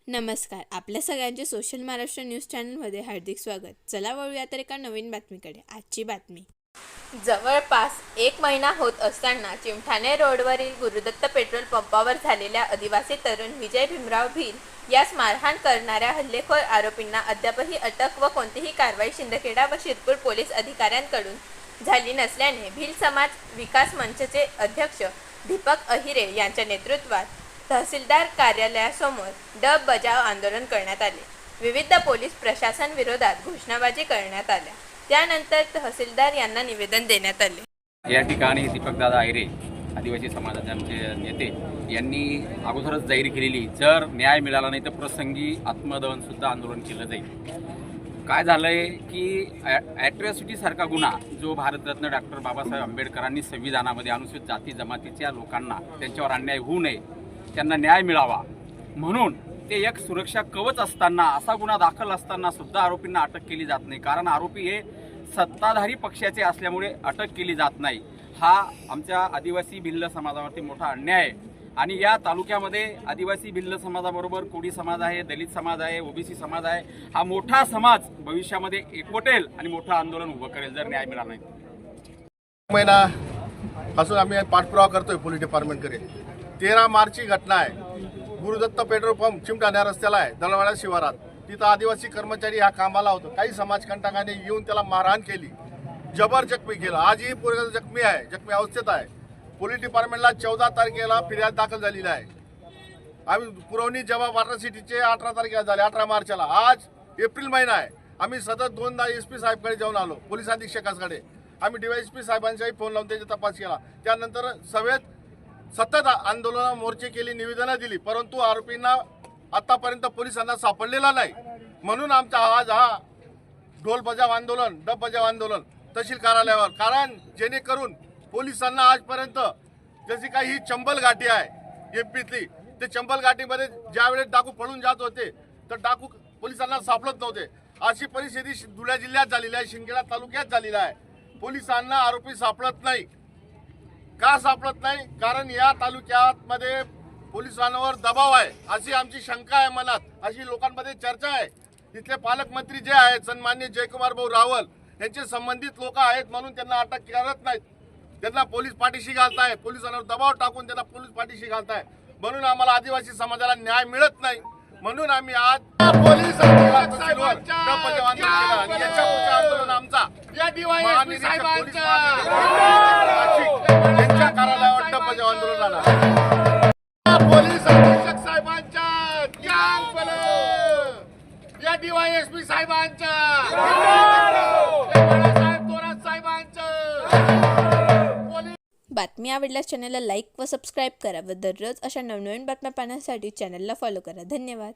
नमस्कार. आपल्या सगळ्यांचे सोशल महाराष्ट्र न्यूज चॅनलमध्ये हार्दिक स्वागत. चला वळूया तर एका नवीन बातमीकडे. आजची बातमी. जवळपास 1 महिना होत असताना चिमठाणे रोडवरील गुरुदत्त पेट्रोल पंपावर झालेल्या आदिवासी तरुण विजय भीमराव भिल यास मारहाण करणाऱ्या हल्लेखोर आरोपींना अद्यापही अटक व कोणतीही कारवाई शिंदखेडा व शिरपूर पोलीस अधिकाऱ्यांकडून झाली नसल्याने भिल समाज विकास मंचचे अध्यक्ष दीपक अहिरे यांच्या नेतृत्वात तहसीलदार कार्यालयासमोर डब बजाव आंदोलन करण्यात आले. विविध पोलीस प्रशासन विरोधात घोषणाबाजी करण्यात आल्या. त्यानंतर तहसीलदार यांना निवेदन देण्यात आले. या ठिकाणी दीपकदादा अहिरे आदिवासी समाजाचे आमचे नेते यांनी अगोदरच जाहीर केलेली जर न्याय मिळाला नाही तर प्रसंगी आत्मदहनसुद्धा आंदोलन केलं जाईल. काय झालं आहे की ॲट्रॉसिटीसारखा गुन्हा जो भारतरत्न डॉक्टर बाबासाहेब आंबेडकरांनी संविधानामध्ये अनुसूचित जाती जमातीच्या लोकांना त्यांच्यावर अन्याय होऊ नये, त्यांना न्याय मिळावा म्हणून ते एक सुरक्षा कवच असताना असा गुन्हा दाखल असताना सुद्धा आरोपींना अटक केली जात नाही. कारण आरोपी हे सत्ताधारी पक्षाचे असल्यामुळे अटक केली जात नाही. हा आमच्या आदिवासी भिल्ल समाजावरती मोठा अन्याय आहे. आणि या तालुक्यामध्ये आदिवासी भिल्ल समाजाबरोबर कोळी समाज आहे, दलित समाज आहे, ओबीसी समाज आहे. हा मोठा समाज भविष्यामध्ये एकवटेल आणि मोठं आंदोलन उभं करेल जर न्याय मिळाला नाही. महिना पासून आम्ही पाठपुरावा करतोय पोलीस डिपार्टमेंटकडे. 13 मार्चची घटना आहे. गुरुदत्त पेट्रोल पंप चिमठाण्या रस्त्याला आहे, दलवाडा शिवारात. तिथं आदिवासी कर्मचारी हा कामाला होतो. काही समाजकंटकाने येऊन त्याला मारहाण केली, जबर जखमी केलं. आजही पोरगा जखमी आहे, जखमी अवस्थेत आहे. पोलीस डिपार्टमेंटला 14 तारखेला फिर्याद दाखल झालेली आहे. आम्ही पुरवणी जबाब अट्रॉसिटीचे 18 तारखेला झाले, 18 मार्चला. आज एप्रिल महिना आहे. आम्ही सतत 2दा SP साहेबकडे जाऊन आलो, पोलीस अधीक्षकाकडे. आम्ही DYSP साहेबांचाही फोन लावून त्याचा तपास केला. त्यानंतर सभेत सतत आंदोलन मोर्चे केली, निवेदनं दिली, परंतु आरोपींना आतापर्यंत पोलिसांना सापडलेला नाही. म्हणून आमचा आज हा ढोल बजाव आंदोलन, डब बजाव आंदोलन तहसील कार्यालयावर. कारण जेणेकरून पोलिसांना आजपर्यंत जशी काही ही चंबल घाटी आहे MPतली, ते चंबल घाटीमध्ये ज्यावेळेस डाकू पळून जात होते तर डाकू पोलिसांना सापडत नव्हते. अशी परिस्थिती धुळे जिल्ह्यात झालेली आहे, शिंदखेडा तालुक्यात झालेली आहे. पोलिसांना आरोपी सापडत नाही. का सापडत नाही? कारण या तालुक्यामध्ये पोलिसांवर दबाव आहे अशी आमची शंका आहे मनात, अशी लोकांमध्ये चर्चा आहे. तिथले पालकमंत्री जे आहेत सन्माननीय जयकुमार भाऊ रावल यांचे संबंधित लोक आहेत म्हणून त्यांना अटक करत नाहीत. त्यांना पोलीस पाठीशी घालताय, पोलिसांवर दबाव टाकून त्यांना पोलीस पाठीशी घालताय. म्हणून आम्हाला आदिवासी समाजाला न्याय मिळत नाही. म्हणून आम्ही आज पोलीस आंदोलन आमचा यांच्या कार्यालयावर डब बजाव आंदोलन झालं. पोलीस अधीक्षक साहेबांच्या या DYSP साहेबांच्या बातमी आवडल्यास चॅनलला लाईक व सबस्क्राईब करा व दररोज अशा नवनवीन बातम्या पाहण्यासाठी चॅनलला फॉलो करा. धन्यवाद.